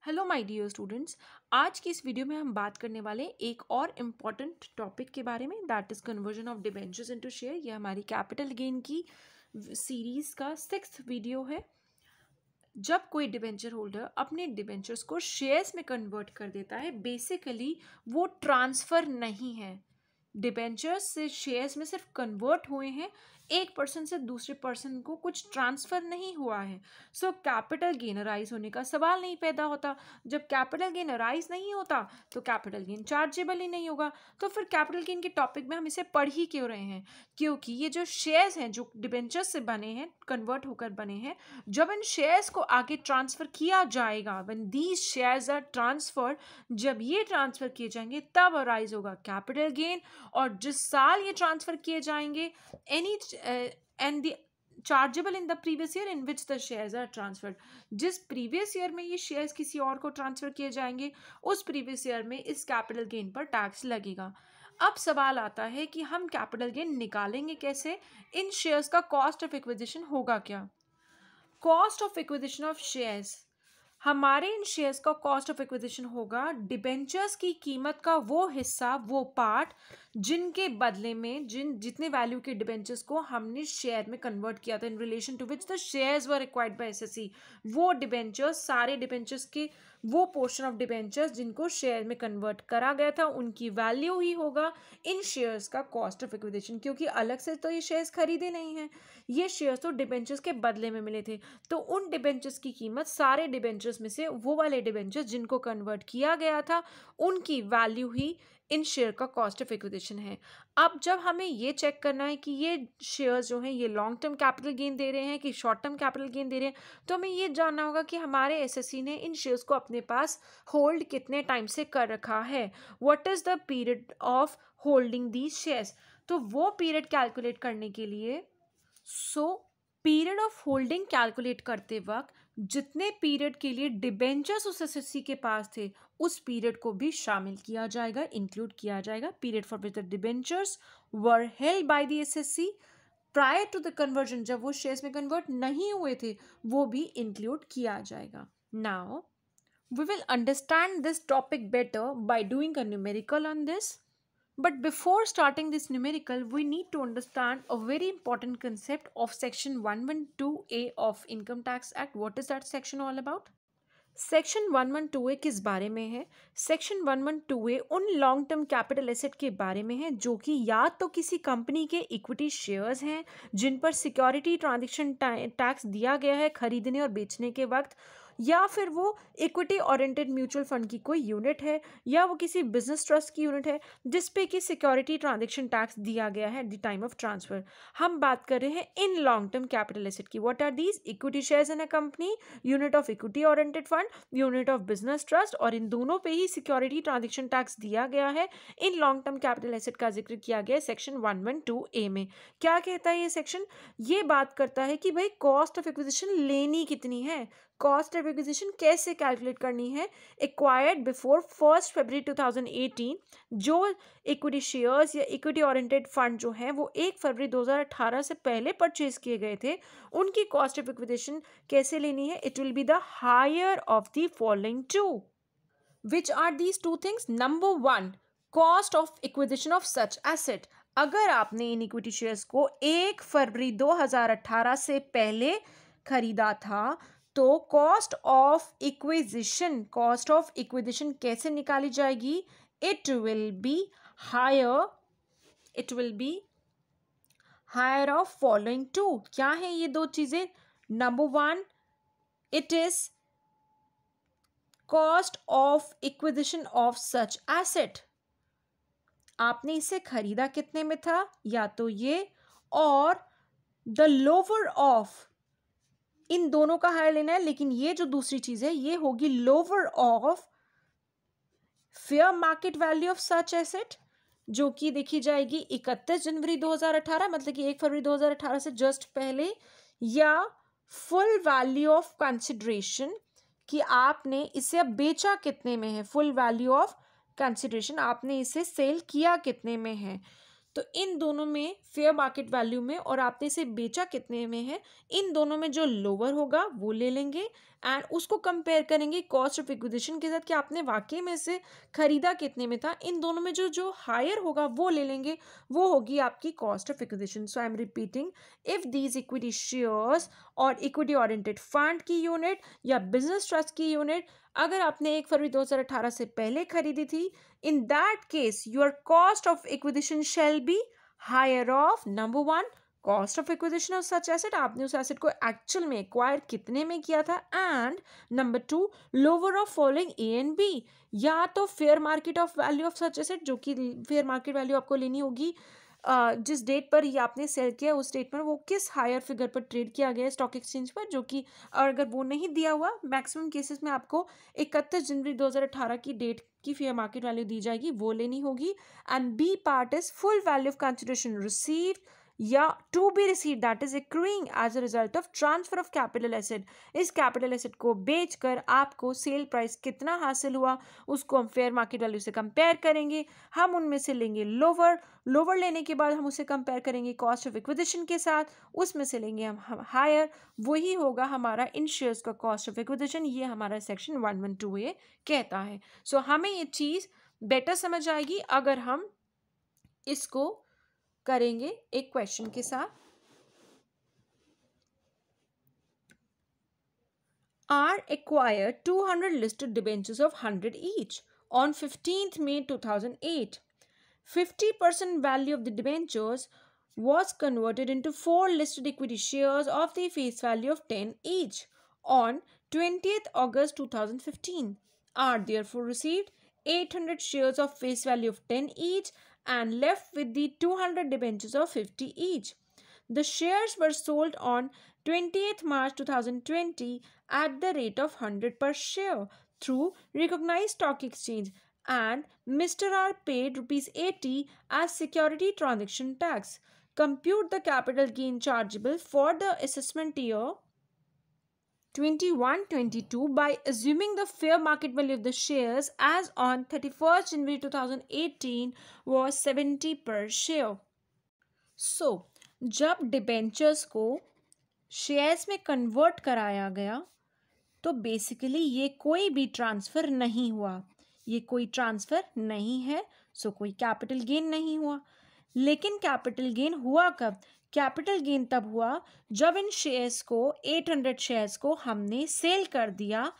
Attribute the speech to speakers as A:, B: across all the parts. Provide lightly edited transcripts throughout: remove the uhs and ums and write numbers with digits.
A: Hello my dear students. आज की इस वीडियो में हम बात करने वाले एक और इम्पॉर्टेंट टॉपिक के बारे में, that is conversion of debentures into share. ये हमारी कैपिटल गेन की सीरीज़ का 6th वीडियो है। जब कोई डिबेंचर होल्डर अपने डिबेंचर्स को शेयर्स में कन्वर्ट कर देता है, बेसिकली वो ट्रांसफ़र नहीं है। डिबेंचर्स से शेयर्स में सिर्फ कन्वर्ट हुए हैं, एक पर्सन से दूसरे पर्सन को कुछ ट्रांसफ़र नहीं हुआ है। सो कैपिटल गेन अराइज होने का सवाल नहीं पैदा होता। जब कैपिटल गेन अराइज नहीं होता तो कैपिटल गेन चार्जेबल ही नहीं होगा। तो फिर कैपिटल गेन के टॉपिक में हम इसे पढ़ ही क्यों रहे हैं? क्योंकि ये जो शेयर्स हैं जो डिबेंचर्स से बने हैं, कन्वर्ट होकर बने हैं, जब इन शेयर्स को आगे ट्रांसफ़र किया जाएगा, when these shares are transferred, जब ये ट्रांसफ़र किए जाएंगे तब अराइज होगा कैपिटल गेन। और जिस साल ये ट्रांसफ़र किए जाएंगे, any and the chargeable in the previous year in which the shares are transferred, जिस प्रीवियस ईयर में ये शेयर्स किसी और को ट्रांसफ़र किए जाएंगे, उस प्रीवियस ईयर में इस कैपिटल गेन पर टैक्स लगेगा। अब सवाल आता है कि हम कैपिटल गेन निकालेंगे कैसे? इन शेयर्स का कॉस्ट ऑफ एक्विजिशन होगा क्या? Cost of acquisition of shares, हमारे इन शेयर्स का कॉस्ट ऑफ एक्विजिशन होगा डिबेंचर्स की कीमत का वो हिस्सा, वो पार्ट जिनके बदले में जितने वैल्यू के डिबेंचर्स को हमने शेयर में कन्वर्ट किया था, in relation to which the shares were acquired by SSC. वो डिबेंचर्स, सारे डिबेंचर्स के वो पोर्शन ऑफ डिबेंचर्स जिनको शेयर में कन्वर्ट करा गया था, उनकी वैल्यू ही होगा इन शेयर्स का कॉस्ट ऑफ एक्विजिशन। क्योंकि अलग से तो ये शेयर्स खरीदे नहीं हैं, ये शेयर्स तो डिबेंचर्स के बदले में मिले थे। तो उन डिबेंचर्स की कीमत, सारे डिबेंचर्स में से वो वाले डिबेंचर्स जिनको कन्वर्ट किया गया था, उनकी वैल्यू ही इन शेयर का कॉस्ट ऑफ एक्विजिशन है। अब जब हमें ये चेक करना है कि ये शेयर्स जो हैं ये लॉन्ग टर्म कैपिटल गेन दे रहे हैं कि शॉर्ट टर्म कैपिटल गेन दे रहे हैं, तो हमें ये जानना होगा कि हमारे एसएससी ने इन शेयर्स को अपने पास होल्ड कितने टाइम से कर रखा है। What is the period of holding these shares? तो वो पीरियड कैलकुलेट करने के लिए पीरियड ऑफ होल्डिंग कैलकुलेट करते वक्त जितने पीरियड के लिए डिबेंचर्स उस एसएससी के पास थे, उस पीरियड को भी शामिल किया जाएगा, इंक्लूड किया जाएगा। Period for which the debentures were held by the SSC prior to the conversion, जब वो शेयर्स में कन्वर्ट नहीं हुए थे, वो भी इंक्लूड किया जाएगा। Now we will understand this topic better by doing a numerical on this. But before starting this numerical, we need to understand a very important concept of Section 112A of Income Tax Act. What is that section all about? Section 112A किस बारे में है? Section 112A उन long term capital asset के बारे में है जो कि या तो किसी कंपनी के इक्विटी शेयर्स हैं जिन पर सिक्योरिटी ट्रांजैक्शन टैक्स दिया गया है खरीदने और बेचने के वक्त, या फिर वो इक्विटी ओरिएंटेड म्यूचुअल फंड की कोई यूनिट है, या वो किसी बिजनेस ट्रस्ट की यूनिट है जिस पे कि सिक्योरिटी ट्रांजैक्शन टैक्स दिया गया है at the time of transfer. हम बात कर रहे हैं in long term capital asset की। What are these? Equity shares in a company, unit of equity oriented fund, unit of business trust, और इन दोनों पे ही सिक्योरिटी ट्रांजैक्शन टैक्स दिया गया है। इन लॉन्ग टर्म कैपिटल एसेट का जिक्र किया गया है सेक्शन 112A में। क्या कहता है ये सेक्शन? ये बात करता है कि भाई कॉस्ट ऑफ एक्विजिशन लेनी कितनी है, कॉस्ट ऑफ एक्विजिशन कैसे कैलकुलेट करनी है। एक्वायर्ड बिफोर 1 फरवरी 2018, जो इक्विटी शेयर्स या इक्विटी ओरिएंटेड फंड जो हैं वो 1 फरवरी 2018 से पहले परचेज किए गए थे, उनकी कॉस्ट ऑफ एक्विजिशन कैसे लेनी है? It will be the higher of the following two. Which are these two things? Number 1, cost of acquisition of such asset. अगर आपने इन इक्विटी शेयर्स को 1 फरवरी 2018 से पहले खरीदा था, तो कॉस्ट ऑफ एक्विजिशन कैसे निकाली जाएगी? It will be higher of following two. क्या है ये दो चीजें? Number 1, it is cost of acquisition of such asset. आपने इसे खरीदा कितने में था? या तो ये, और द लोअर ऑफ, इन दोनों का हायर लेना है, लेकिन ये जो दूसरी चीज है ये होगी lower of fair market value of such asset, जो कि देखी जाएगी 31 जनवरी 2018, मतलब कि 1 फरवरी 2018 से जस्ट पहले, या फुल वैल्यू ऑफ कंसिडरेशन, कि आपने इसे अब बेचा कितने में है, फुल वैल्यू ऑफ कंसिडरेशन, आपने इसे सेल किया कितने में है। तो इन दोनों में फेयर मार्केट वैल्यू में और आपने इसे बेचा कितने में है, इन दोनों में जो लोअर होगा वो ले लेंगे एंड उसको कंपेयर करेंगे कॉस्ट ऑफ एक्विजिशन के साथ कि आपने वाकई में से खरीदा कितने में था। इन दोनों में जो जो हायर होगा वो ले लेंगे, वो होगी आपकी cost of acquisition. So I am repeating, if these equity shares और इक्विटी ओरिएंटेड फंड की यूनिट या बिजनेस ट्रस्ट की यूनिट अगर आपने 1 फरवरी 2018 से पहले खरीदी थी, in that case your cost of acquisition shall be higher of number 1 cost of acquisition of such asset, आपने उस एसेट को एक्चुअल में एक्वायर कितने में किया था, and number 2 lower of following A and B, या तो fair market of value of such asset जो कि फेयर मार्केट वैल्यू आपको लेनी होगी जिस डेट पर ही आपने सेल किया उस डेट पर वो किस हायर फिगर पर ट्रेड किया गया स्टॉक एक्सचेंज पर, जो कि और अगर वो नहीं दिया हुआ मैक्सिमम केसेस में आपको 31 जनवरी 2018 की डेट की फेयर मार्केट वैल्यू दी जाएगी, वो लेनी होगी। And B part is full value of consideration received या to be receive that is accruing as a result of transfer of capital asset. इस कैपिटल एसेट को बेचकर आपको सेल प्राइस कितना हासिल हुआ उसको हम फेयर मार्केट वैल्यू से कंपेयर करेंगे, हम उनमें से लेंगे लोअर लेने के बाद हम उसे कंपेयर करेंगे कॉस्ट ऑफ एक्विजिशन के साथ, उसमें से लेंगे हम हायर, वही होगा हमारा इन शेयर्स का कॉस्ट ऑफ एक्विजिशन। ये हमारा सेक्शन 112A कहता है। सो हमें ये चीज़ बेटर समझ आएगी अगर हम इसको करेंगे एक क्वेश्चन के साथ। R acquired 200 listed debentures of 100 each on 15th May 2008. 50% value of the debentures was converted into 4 listed equity shares of the face value of 10 each on 20th August 2015. R therefore received 800 shares of face value of 10 each and left with the 200 debentures of 50 each. The shares were sold on 20th March 2020 at the rate of 100 per share through recognized stock exchange, and Mr. R paid ₹80 as security transaction tax. Compute the capital gain chargeable for the assessment year 21-22 by assuming the fair market value of the shares as on 31st January 2018 was 70 per share. So, जब debentures को shares में convert कराया गया तो basically ये कोई भी transfer नहीं हुआ, ये कोई ट्रांसफ़र नहीं है, सो कोई कैपिटल गेन नहीं हुआ। लेकिन कैपिटल गेन हुआ कब? कैपिटल गेन तब हुआ जब इन शेयर्स को 800 शेयर्स को हमने सेल कर दिया,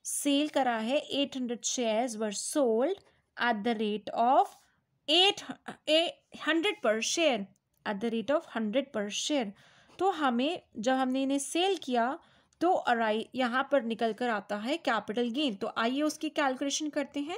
A: सेल करा है 800 shares were sold at the rate of 100 पर share, at the rate of 100 पर शेयर। तो हमें जब हमने इन्हें सेल किया तो यहाँ पर निकल कर आता है कैपिटल गेन। तो आइए उसकी कैलकुलेशन करते हैं।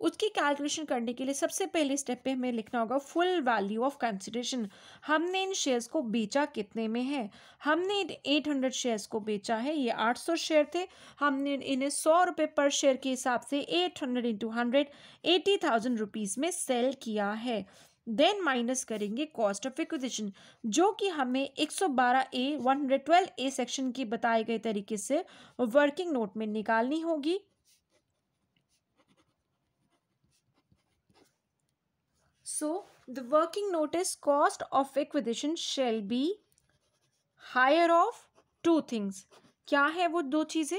A: उसकी कैलकुलेशन करने के लिए सबसे पहले स्टेप पे हमें लिखना होगा फुल वैल्यू ऑफ कंसिडरेशन। हमने इन शेयर्स को बेचा कितने में है? हमने 800 शेयर्स को बेचा है, ये 800 शेयर थे, हमने इन्हें 100 रुपये पर शेयर के हिसाब से 800 इंटू 100 80,000 रुपीज़ में सेल किया है। देन माइनस करेंगे कॉस्ट ऑफ एक्विजिशन जो कि हमें 112A 112A सेक्शन की बताए गए तरीके से वर्किंग नोट में निकालनी होगी। So the working note is cost of acquisition shall be higher of two things. क्या है वो दो चीजें?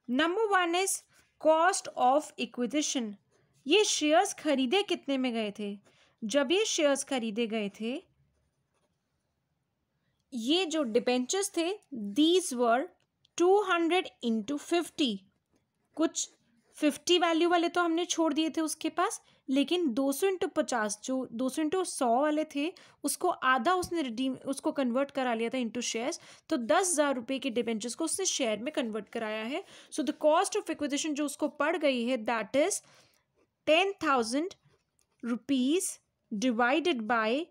A: Number 1 is cost of acquisition. ये शेयर्स खरीदे कितने में गए थे? जब ये शेयर्स खरीदे गए थे, ये जो डिबेंचर्स थे दीज वर 200 इंटू 50। कुछ 50 वैल्यू वाले तो हमने छोड़ दिए थे उसके पास, लेकिन 200 इंटू 50 जो 200 इंटू 100 वाले थे उसको आधा उसने रिडीम उसको कन्वर्ट करा लिया था इंटू शेयर्स। तो 10,000 रुपये के डिबेंचर्स को उसने शेयर में कन्वर्ट कराया है। So the cost of acquisition जो उसको पड़ गई है that is 10,000 rupees divided by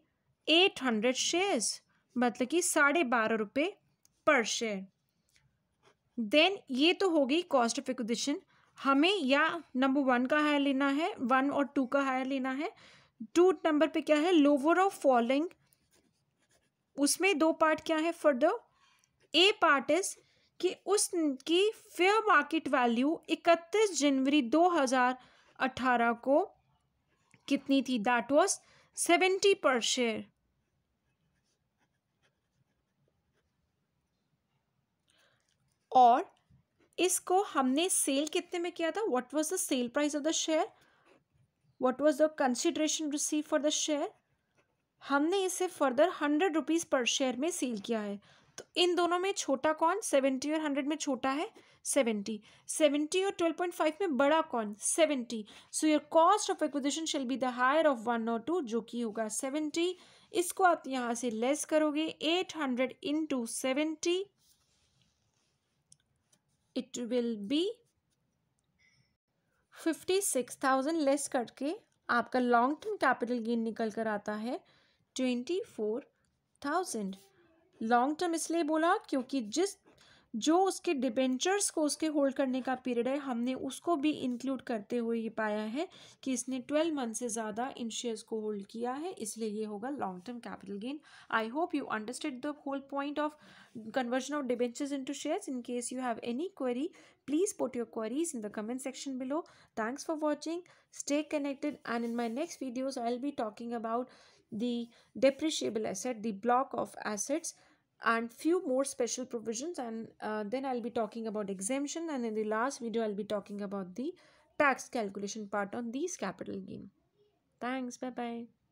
A: 800 shares, मतलब कि 12.5 रुपये पर शेयर। देन ये तो हो गई कॉस्ट ऑफ एक्विजिशन। हमें या नंबर 1 का हायर लेना है, 1 और 2 का हायर लेना है। 2 नंबर पे क्या है? Lower of following. उसमें 2 पार्ट क्या है? For the A part is कि उसकी फेयर मार्केट वैल्यू 31 जनवरी 2018 18 को कितनी थी? दैट वाज 70 पर शेयर। और इसको हमने सेल कितने में किया था? What was the sale price of the share? What was the consideration receive for the share? हमने इसे फर्दर 100 रुपीज़ पर शेयर में सेल किया है। तो इन दोनों में छोटा कौन? 70 और 100 में छोटा है 70। 70 और 12.5 में बड़ा कौन? 70। So your cost of acquisition shall be the higher of 1 और 2, जो कि होगा 70। इसको आप यहाँ से लेस करोगे 800 into 70, it will B 56,000। Less करके आपका लॉन्ग टर्म कैपिटल गेन निकल कर आता है 24,000। लॉन्ग टर्म इसलिए बोला क्योंकि जो उसके डिबेंचर्स को उसके होल्ड करने का पीरियड है, हमने उसको भी इंक्लूड करते हुए ये पाया है कि इसने 12 मंथ से ज़्यादा इन शेयर्स को होल्ड किया है, इसलिए ये होगा long term capital gain. I hope you understand the whole point of conversion of debentures into shares. In case you have any query, please put your queries in the comment section below. Thanks for watching. Stay connected, and in my next videos I'll be talking about the depreciable asset, the block of assets, and few more special provisions, and then I'll be talking about exemption, and in the last video I'll be talking about the tax calculation part on these capital gain. Thanks. Bye bye.